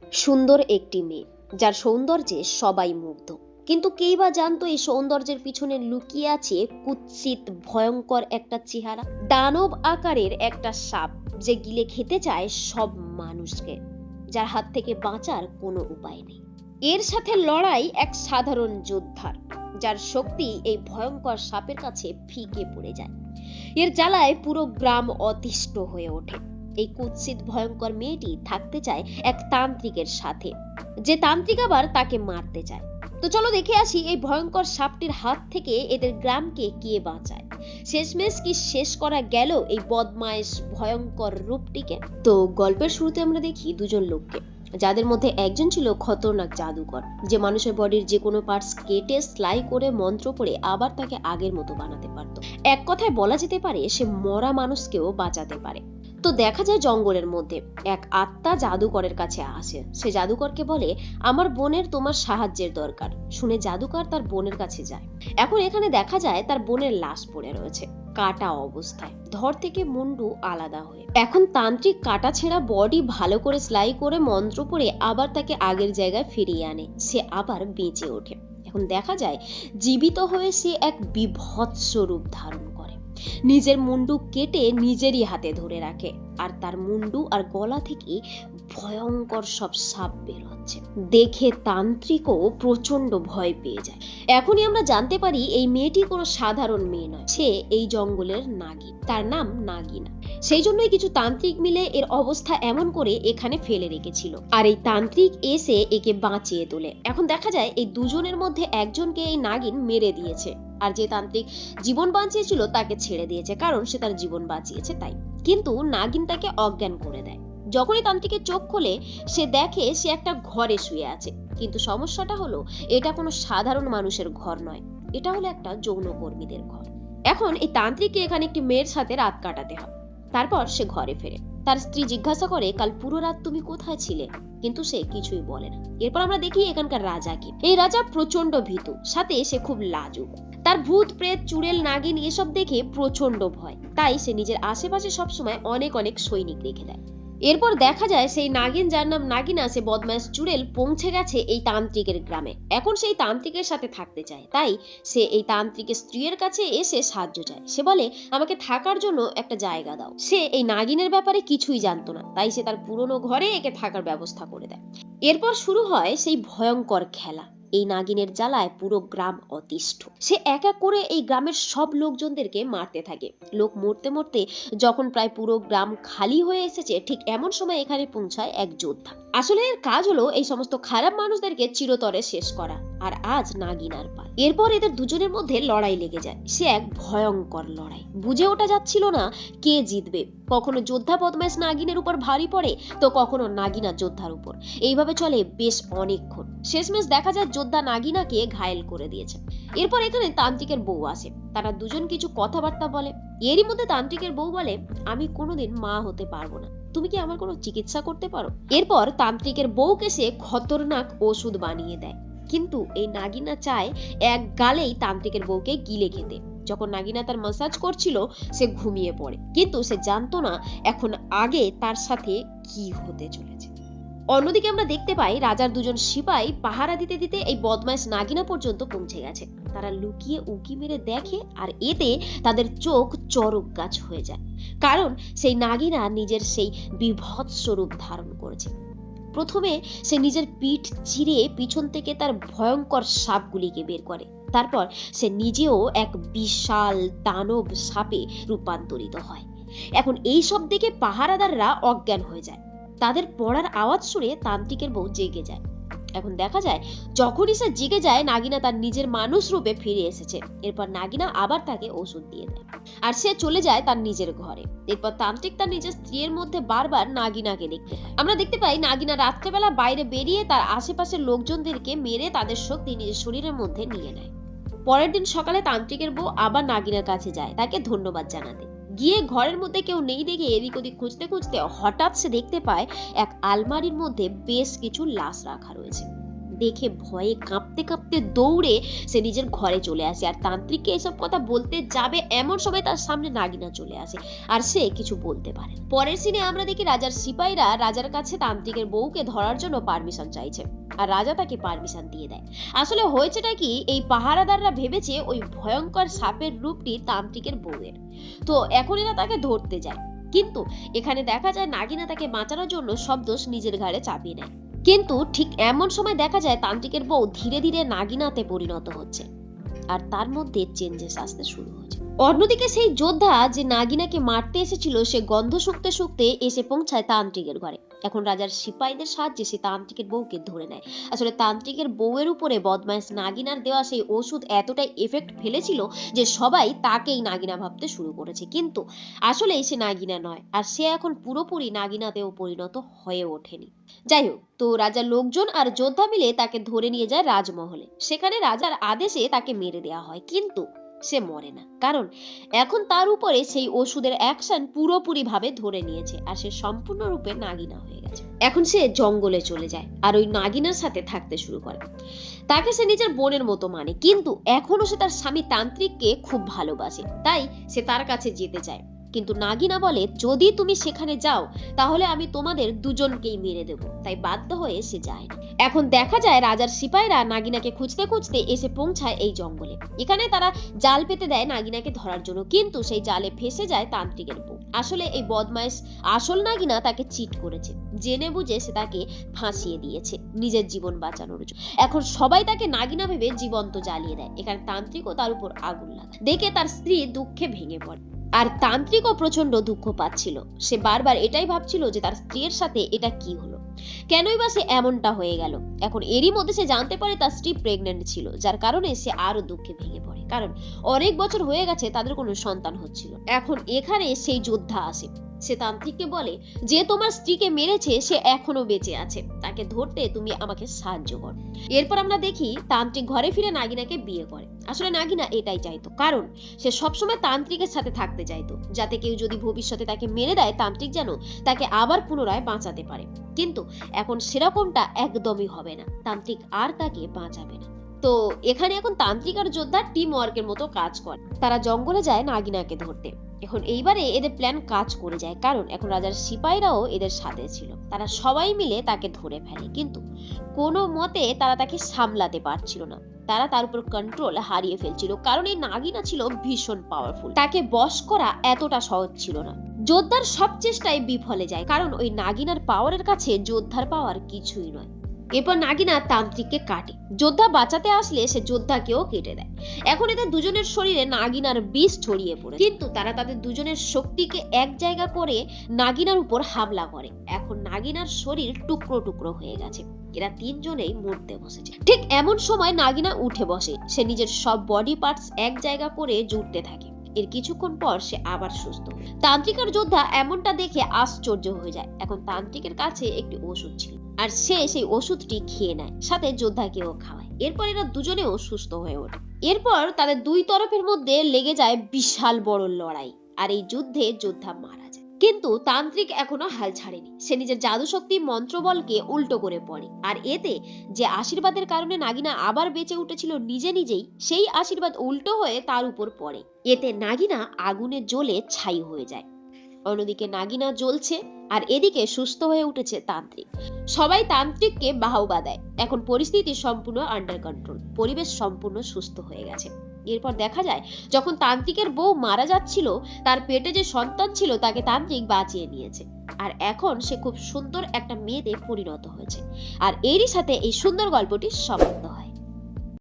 সুন্দর একটি মেয়ে, যার সৌন্দর্যে সবাই মুগ্ধ। কিন্তু কেই বা জানতো এই সৌন্দর্যের পিছনে লুকিয়ে আছে কুৎসিত ভয়ঙ্কর একটা চেহারা, দানব আকারের একটা সাপ যে গিলে খেতে চায় সব মানুষকে, যার হাত থেকে বাঁচার কোনো উপায় নেই। এর সাথে লড়াই এক সাধারণ যোদ্ধার, যার শক্তি এই ভয়ঙ্কর সাপের কাছে ফিকে পড়ে যায়। এর জ্বালায় পুরো গ্রাম অতিষ্ঠ হয়ে ওঠে। এই কুৎসিত ভয়ঙ্কর মেয়েটি থাকতে চায় এক তান্ত্রিকের সাথে, যে তান্ত্রিক আবার তাকে মারতে চায়। তো চলো দেখে আসি এই ভয়ঙ্কর সাপটির হাত থেকে এদের গ্রামকে কে বাঁচায়। শেষমেশ কি শেষ করা গেল এই বদমাইশ ভয়ঙ্কর রূপটিকে? তো গল্পের শুরুতে আমরা দেখি দুজন লোককে, যাদের মধ্যে একজন ছিল খতরনাক জাদুকর, যে মানুষের বডির যে কোনো পার্টস কেটে সেলাই করে মন্ত্র পড়ে আবার তাকে আগের মতো বানাতে পারত। এক কথায় বলা যেতে পারে সে মরা মানুষকেও বাঁচাতে পারে। তো দেখা যায় জঙ্গলের মধ্যে এক আত্মা জাদুকরের কাছে আসে। সে জাদুকরকে বলে, আমার বোনের তোমার সাহায্যের দরকার। শুনে জাদুকর তার বোনের কাছে যায়। এখন এখানে দেখা যায় তার বোনের লাশ পড়ে রয়েছে, কাটা অবস্থায়, ধর থেকে মুন্ডু আলাদা হয়ে। এখন তান্ত্রিক কাটা ছেঁড়া বডি ভালো করে সেলাই করে মন্ত্র পড়ে আবার তাকে আগের জায়গায় ফিরিয়ে আনে। সে আবার বেঁচে ওঠে। এখন দেখা যায় জীবিত হয়ে সে এক বীভৎস রূপ ধারণ করে। নিজের মুন্ডু কেটে নিজেরই হাতে ধরে রাখে, আর তার মুন্ডু আর গলা থেকে ভয়ঙ্কর সব সাপ বের হচ্ছে। দেখে তান্ত্রিকও প্রচন্ড ভয় পেয়ে যায়। এখনই আমরা জানতে পারি এই মেয়েটি কোনো সাধারণ মেয়ে নয়, সে এই জঙ্গলের নাগিন। তার নাম নাগিনা। সেই জন্যই কিছু তান্ত্রিক মিলে এর অবস্থা এমন করে এখানে ফেলে রেখেছিল, আর এই তান্ত্রিক এসে একে বাঁচিয়ে তোলে। এখন দেখা যায় এই দুজনের মধ্যে একজনকে এই নাগিন মেরে দিয়েছে, আর যে তান্ত্রিক জীবন বাঁচিয়েছিল তাকে ছেড়ে দিয়েছে, কারণ সে তার জীবন বাঁচিয়েছে তাই। কিন্তু নাগিন তাকে অজ্ঞান করে দেয়। যখনই তান্ত্রিকের চোখ খোলে সে দেখে সে একটা ঘরে শুয়ে আছে। কিন্তু সমস্যাটা হলো এটা কোনো সাধারণ মানুষের ঘর নয়, এটা হলো একটা যৌনকর্মীদের ঘর। এখন এই তান্ত্রিককে এখানে একটি মেয়ের সাথে রাত কাটাতে হয়। তারপর সে ঘরে ফেরে। তার স্ত্রী জিজ্ঞাসা করে, কাল পুরো রাত তুমি কোথায় ছিলে? কিন্তু সে কিছুই বলে না। এরপর আমরা দেখি এখানকার রাজাকে। এই রাজা প্রচন্ড ভীতু, সাথে সে খুব লাজুক। তার ভূত প্রেত চুড়েল নাগিন এসব দেখে প্রচন্ড ভয়, তাই সে নিজের আশেপাশে সবসময় অনেক অনেক সৈনিক রেখে দেয়। এরপর দেখা যায় সেই নাগিন, যার নাম নাগিনা, সে বদমাস চুড়েল পৌঁছে গেছে এই তান্ত্রিকের গ্রামে। এখন সেই তান্ত্রিকের সাথে থাকতে চায়, তাই সে এই তান্ত্রিকের স্ত্রীর কাছে এসে সাহায্য চায়। সে বলে, আমাকে থাকার জন্য একটা জায়গা দাও। সে এই নাগিনের ব্যাপারে কিছুই জানতো না, তাই সে তার পুরনো ঘরে একে থাকার ব্যবস্থা করে দেয়। এরপর শুরু হয় সেই ভয়ঙ্কর খেলা। এই নাগিনের জ্বালায় পুরো গ্রাম অতিষ্ঠ। সে এক এক করে এই গ্রামের সব লোকজনদেরকে মারতে থাকে। লোক মরতে মরতে যখন প্রায় পুরো গ্রাম খালি হয়ে এসেছে, ঠিক এমন সময় এখানে পৌঁছায় এক যোদ্ধা। আসলে এর কাজ হলো এই সমস্ত খারাপ মানুষদেরকে চিরতরে শেষ করা। আর আজ নাগিনার পাল। এরপর এদের দুজনের মধ্যে লড়াই লেগে যায়। সে এক ভয়ঙ্কর লড়াই, বুঝে ওঠা যাচ্ছিল না কে জিতবে। কখনো যোদ্ধা বদমাইশ নাগিনের উপর ভারী পড়ে, তো কখনো নাগিনা যোদ্ধার উপর। এইভাবে চলে বেশ অনেকক্ষণ। শেষমেশ দেখা যায় যোদ্ধা নাগিনাকে ঘায়েল করে দিয়েছে। এরপর এখানে তান্ত্রিকের বউ আসে। তারা দুজন কিছু কথাবার্তা বলে। এরই মধ্যে তান্ত্রিকের বউ বলে, আমি কোনোদিন মা হতে পারবো না, তুমি কি আমার কোনো চিকিৎসা করতে পারো? এরপর তান্ত্রিকের বউকে সে খতরনাক ওষুধ বানিয়ে দেয়। কিন্তু এই নাগিনা চায় এক গালেই তান্ত্রিকের বউকে গিলে খেতে। যখন নাগিনা তার ম্যাসাজ করছিল সে ঘুমিয়ে পড়ে, কিন্তু সে জানতো না এখন আগে তার সাথে কি হতে চলেছে। অন্যদিকে আমরা দেখতে পাই রাজার দুজন সিপাই পাহারা দিতে দিতে এই বদমাইশ নাগিনা পর্যন্ত পৌঁছে গেছে। তারা লুকিয়ে উকি মেরে দেখে, আর এতে তাদের চোখ চড়ক গাছ হয়ে যায়, কারণ সেই নাগিনা নিজের সেই বীভৎস রূপ ধারণ করেছে। প্রথমে সে নিজের পিঠ চিরে পিছন থেকে তার ভয়ঙ্কর সাপগুলিকে বের করে। তারপর সে নিজেও এক বিশাল দানব সাপে রূপান্তরিত হয়। এখন এই সব দেখে পাহারাদাররা অজ্ঞান হয়ে যায়। তাদের পড়ার আওয়াজ শুনে তান্ত্রিকের বউ জেগে যায়। এখন দেখা যায় যখনই সে জেগে যায়, নাগিনা তার নিজের মানুষ রূপে ফিরে এসেছে। এরপর নাগিনা আবার তাকে ওষুধ দিয়ে দেয়, আর সে চলে যায় তার নিজের ঘরে। এরপর তান্ত্রিক তার নিজের স্ত্রীর মধ্যে বারবার নাগিনাকে দেখতে পায়। আমরা দেখতে পাই নাগিনা রাত্রেবেলা বাইরে বেরিয়ে তার আশেপাশের লোকজনদেরকে মেরে তাদের শক্তি নিজের শরীরের মধ্যে নিয়ে নেয়। পরের দিন সকালে তান্ত্রিকের বউ আবার নাগিনার কাছে যায় তাকে ধন্যবাদ জানাতে। গিয়ে ঘরের মধ্যে কেউ নেই দেখে এদিক ওদিক খুঁজতে খুঁজতে হঠাৎ সে দেখতে পায় এক আলমারির মধ্যে বেশ কিছু লাশ রাখা রয়েছে। দেখে ভয়ে কাঁপতে কাঁপতে দৌড়ে সে নিজের ঘরে চলে আসে। আর তান্ত্রিককে এসব কথা বলতে যাবে এমন সময় তার সামনে নাগিনা চলে আসে, আর সে কিছু বলতে পারে। পরের সিনে আমরা দেখি রাজার সিপাহীরা রাজার কাছে তান্ত্রিকের বউকে ধরার জন্য পারমিশন চাইছে, আর রাজা তাকে পারমিশন দিয়ে দেয়। আসলে হয়েছেটা কি, এই পাহারাদাররা ভেবেছে ওই ভয়ঙ্কর সাপের রূপটি তান্ত্রিকের বউয়ের, তো এখন এরা তাকে ধরতে যায়। কিন্তু এখানে দেখা যায় নাগিনা তাকে বাঁচানোর জন্য সব দোষ নিজের ঘাড়ে চাপিয়ে নেয়। কিন্তু ঠিক এমন সময় দেখা যায় তান্ত্রিকের বউ ধীরে ধীরে নাগিনাতে পরিণত হচ্ছে, আর তার মধ্যে চেঞ্জেস আসতে শুরু হয়েছে। অন্যদিকে সেই যোদ্ধা যে নাগিনাকে মারতে এসেছিল, সে গন্ধ শুকতে শুকতে এসে পৌঁছায় তান্ত্রিকের ঘরে। এখন রাজার সিপাহীদের সাহায্যে সে তান্ত্রিকের বউকে ধরে নেয়। আসলে তান্ত্রিকের বউয়ের উপরে বদমাইশ নাগিনার দেওয়া সেই ওষুধ এতটাই এফেক্ট ফেলেছিল যে সবাই তাকেই নাগিনা ভাবতে শুরু করেছে, কিন্তু আসলে সে নাগিনা নয়, আর সে এখন পুরোপুরি নাগিনাতেও পরিণত হয়ে ওঠেনি। যাই হোক, তো রাজার লোকজন আর যোদ্ধা মিলে তাকে ধরে নিয়ে যায় রাজমহলে। সেখানে রাজার আদেশে তাকে মেরে দেওয়া হয়, কিন্তু সে মরে না, কারণ এখন তার উপরে সেই ওষুধের অ্যাকশন পুরোপুরি ভাবে ধরে নিয়েছে, আর সে সম্পূর্ণরূপে নাগিনা হয়ে গেছে। এখন সে জঙ্গলে চলে যায় আর ওই নাগিনার সাথে থাকতে শুরু করে। তাকে সে নিজের বোনের মতো মানে, কিন্তু এখনো সে তার স্বামী তান্ত্রিককে খুব ভালোবাসে, তাই সে তার কাছে যেতে চায়। কিন্তু নাগিনা বলে, যদি তুমি সেখানে যাও তাহলে আমি তোমাদের দুজনকেই মেরে দেব, তাই বাধ্য হয়ে সে যায় না। এখন দেখা যায় রাজার সিপাহীরা নাগিনাকে খুঁজতে খুঁজতে এসে পৌঁছায় এই জঙ্গলে। এখানে তারা জাল পেতে দেয় নাগিনাকে ধরার জন্য, কিন্তু সেই জালে ফেসে যায় তান্ত্রিকের বউ। আসলে এই বদমাইশ আসল নাগিনা তাকে চিট করেছে, জেনে বুঝে সে তাকে ফাঁসিয়ে দিয়েছে নিজের জীবন বাঁচানোর জন্য। এখন সবাই তাকে নাগিনা ভেবে জীবন্ত জ্বালিয়ে দেয়। এখানে তান্ত্রিকও তার উপর আগুন লাগায়। দেখে তার স্ত্রী দুঃখে ভেঙে পড়ে, আর তান্ত্রিকও প্রচন্ড দুঃখ পাচ্ছিল। সে বারবার এটাই ভাবছিল যে তার স্ত্রীর সাথে এটা কি হলো, কেনই বা সে এমনটা হয়ে গেল। এখন এরই মধ্যে সে জানতে পারে তার স্ত্রী প্রেগন্যান্ট ছিল, যার কারণে সে আরো দুঃখে ভেঙে পড়ে, কারণ অনেক বছর হয়ে গেছে তাদের কোনো সন্তান হচ্ছিল। এখন এখানে সেই যোদ্ধা আসে, সে তান্ত্রিককে বলে যে তোমার স্ত্রীকে মেরেছে সে এখনো বেঁচে আছে, তাকে ধরতে তুমি আমাকে সাহায্য করো। এরপর আমরা দেখি তান্ত্রিক ঘরে ফিরে নাগিনাকে বিয়ে করে। আসলে নাগিনা এটাই চাইতো, কারণ সে সবসময় তান্ত্রিকের সাথে থাকতে চাইতো, যাতে কেউ যদি ভবিষ্যতে তাকে মেরে দেয় তান্ত্রিক যেন তাকে আবার পুনরায় বাঁচাতে পারে। কিন্তু এখন সেরকমটা একদমই হবে না, তান্ত্রিক আর তাকে বাঁচাবে না। তো এখানে এখন তান্ত্রিক আর যোদ্ধা টিম ওয়ার্কের মতো কাজ করে। তারা জঙ্গলে যায় নাগিনাকে ধরতে। এখন এইবারে এদের প্ল্যান কাজ করে যায়, কারণ এখন রাজার সিপাহীরাও এদের সাথে ছিল। তারা সবাই মিলে তাকে ধরে ফেলে, কিন্তু কোনো মতে তারা তাকে সামলাতে পারছিল না। তারা তার উপর কন্ট্রোল হারিয়ে ফেলছিল, কারণ এই নাগিনা ছিল ভীষণ পাওয়ারফুল। তাকে বশ করা এতটা সহজ ছিল না। যোদ্ধার সব চেষ্টায় বিফলে যায়, কারণ ওই নাগিনার পাওয়ারের কাছে যোদ্ধার পাওয়ার কিছুই নয়। এরপর নাগিনা তান্ত্রিককে কাটে। যোদ্ধা বাঁচাতে আসলে সে যোদ্ধাকেও কেটে দেয়। এখন এদের দুজনের শরীরে নাগিনার বিষ ছড়িয়ে পড়ে, কিন্তু তারা তাদের দুজনের শক্তিকে এক জায়গা করে নাগিনার উপর হামলা করে। এখন নাগিনার শরীর টুকরো টুকরো হয়ে গেছে। এরা তিনজনেই মরতে বসেছে। ঠিক এমন সময় নাগিনা উঠে বসে। সে নিজের সব বডি পার্টস এক জায়গা করে জুড়তে থাকে। এর কিছুক্ষণ পর সে আবার সুস্থ। তান্ত্রিক আর যোদ্ধা এমনটা দেখে আশ্চর্য হয়ে যায়। এখন তান্ত্রিকের কাছে একটি ওষুধ ছিল, আর সে সেই ওষুধটি খেয়ে নেয়, সাথে যোদ্ধাকেও খাওয়ায়। এরপর এরা দুজনেও সুস্থ হয়ে ওঠে। এরপর তাদের দুই তরফের মধ্যে লেগে যায় বিশাল বড় লড়াই, আর এই যুদ্ধে যোদ্ধা মারা যায়। কিন্তু তান্ত্রিক এখনো হাল ছাড়েনি। সে নিজের জাদু শক্তি মন্ত্রবলকে উল্টো করে পড়ে, আর এতে যে আশীর্বাদের কারণে নাগিনা আবার বেঁচে উঠেছিল নিজে নিজেই, সেই আশীর্বাদ উল্টো হয়ে তার উপর পড়ে। এতে নাগিনা আগুনে জ্বলে ছাই হয়ে যায়। অন্যদিকে নাগিনা জ্বলছে, আর এদিকে সুস্থ হয়ে উঠেছে তান্ত্রিক। সবাই তান্ত্রিককে বাহবা দেয়। এখন পরিস্থিতি সম্পূর্ণ আন্ডার কন্ট্রোল, পরিবেশ সম্পূর্ণ সুস্থ হয়ে গেছে। এরপর দেখা যায় যখন তান্ত্রিকের বউ মারা যাচ্ছিল, তার পেটে যে সন্তান ছিল তাকে তান্ত্রিক বাঁচিয়ে নিয়েছে, আর এখন সে খুব সুন্দর একটা মেয়েতে পরিণত হয়েছে। আর এরই সাথে এই সুন্দর গল্পটি সমাপ্ত।